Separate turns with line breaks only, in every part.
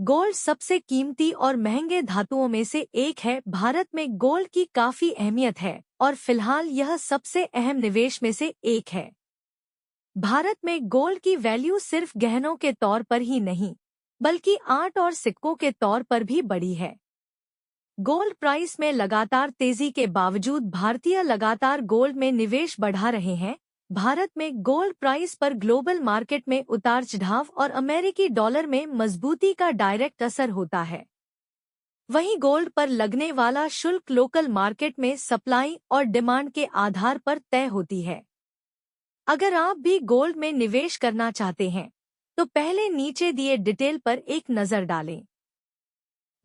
Gold सबसे कीमती और महंगे धातुओं में से एक है। भारत में गोल्ड की काफी अहमियत है और फिलहाल यह सबसे अहम निवेश में से एक है। भारत में गोल्ड की वैल्यू सिर्फ गहनों के तौर पर ही नहीं, बल्कि आर्ट और सिक्कों के तौर पर भी बढ़ी है। गोल्ड प्राइस में लगातार तेजी के बावजूद भारतीय लगातार गोल्ड में निवेश बढ़ा रहे हैं। भारत में गोल्ड प्राइस पर ग्लोबल मार्केट में उतार चढ़ाव और अमेरिकी डॉलर में मजबूती का डायरेक्ट असर होता है। वहीं गोल्ड पर लगने वाला शुल्क लोकल मार्केट में सप्लाई और डिमांड के आधार पर तय होती है। अगर आप भी गोल्ड में निवेश करना चाहते हैं, तो पहले नीचे दिए डिटेल पर एक नजर डालें।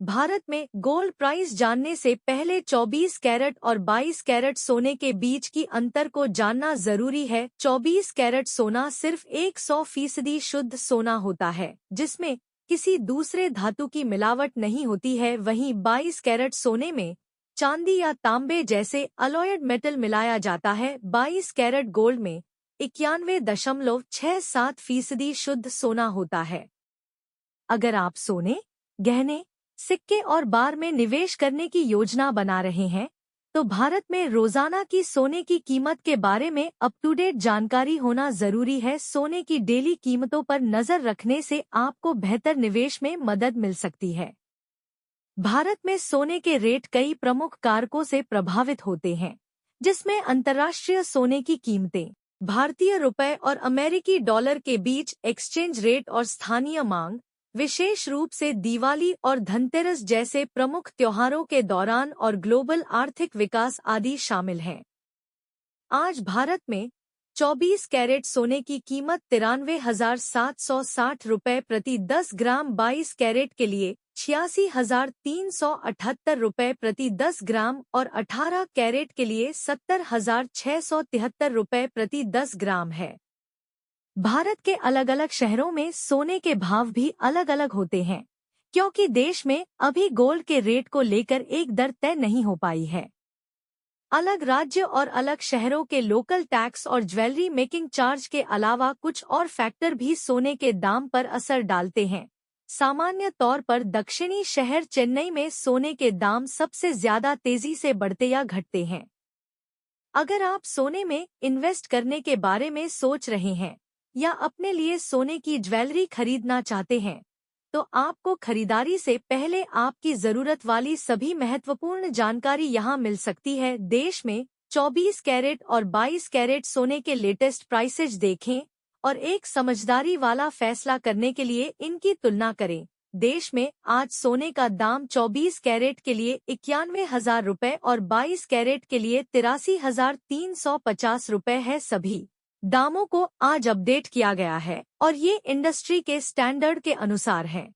भारत में गोल्ड प्राइस जानने से पहले 24 कैरेट और 22 कैरेट सोने के बीच की अंतर को जानना जरूरी है। 24 कैरेट सोना सिर्फ 100% शुद्ध सोना होता है, जिसमें किसी दूसरे धातु की मिलावट नहीं होती है। वहीं 22 कैरेट सोने में चांदी या तांबे जैसे अलॉयड मेटल मिलाया जाता है। 22 कैरेट गोल्ड में 91.67% शुद्ध सोना होता है। अगर आप सोने, गहने, सिक्के और बार में निवेश करने की योजना बना रहे हैं, तो भारत में रोजाना की सोने की कीमत के बारे में अप टू डेट जानकारी होना जरूरी है। सोने की डेली कीमतों पर नजर रखने से आपको बेहतर निवेश में मदद मिल सकती है। भारत में सोने के रेट कई प्रमुख कारकों से प्रभावित होते हैं, जिसमें अंतर्राष्ट्रीय सोने की कीमतें, भारतीय रुपए और अमेरिकी डॉलर के बीच एक्सचेंज रेट और स्थानीय मांग, विशेष रूप से दिवाली और धनतेरस जैसे प्रमुख त्योहारों के दौरान और ग्लोबल आर्थिक विकास आदि शामिल हैं। आज भारत में 24 कैरेट सोने की कीमत 93,760 रुपए प्रति 10 ग्राम, 22 कैरेट के लिए 86,378 रुपए प्रति 10 ग्राम और 18 कैरेट के लिए 70,673 रुपए प्रति 10 ग्राम है। भारत के अलग अलग शहरों में सोने के भाव भी अलग अलग होते हैं, क्योंकि देश में अभी गोल्ड के रेट को लेकर एक दर तय नहीं हो पाई है। अलग राज्य और अलग शहरों के लोकल टैक्स और ज्वेलरी मेकिंग चार्ज के अलावा कुछ और फैक्टर भी सोने के दाम पर असर डालते हैं। सामान्य तौर पर दक्षिणी शहर चेन्नई में सोने के दाम सबसे ज्यादा तेजी से बढ़ते या घटते हैं। अगर आप सोने में इन्वेस्ट करने के बारे में सोच रहे हैं या अपने लिए सोने की ज्वेलरी खरीदना चाहते हैं, तो आपको खरीदारी से पहले आपकी जरूरत वाली सभी महत्वपूर्ण जानकारी यहाँ मिल सकती है। देश में 24 कैरेट और 22 कैरेट सोने के लेटेस्ट प्राइसेज देखें और एक समझदारी वाला फैसला करने के लिए इनकी तुलना करें। देश में आज सोने का दाम 24 कैरेट के लिए 91,000 रुपए और 22 कैरेट के लिए 83,350 रुपए है। सभी दामों को आज अपडेट किया गया है और ये इंडस्ट्री के स्टैंडर्ड के अनुसार है।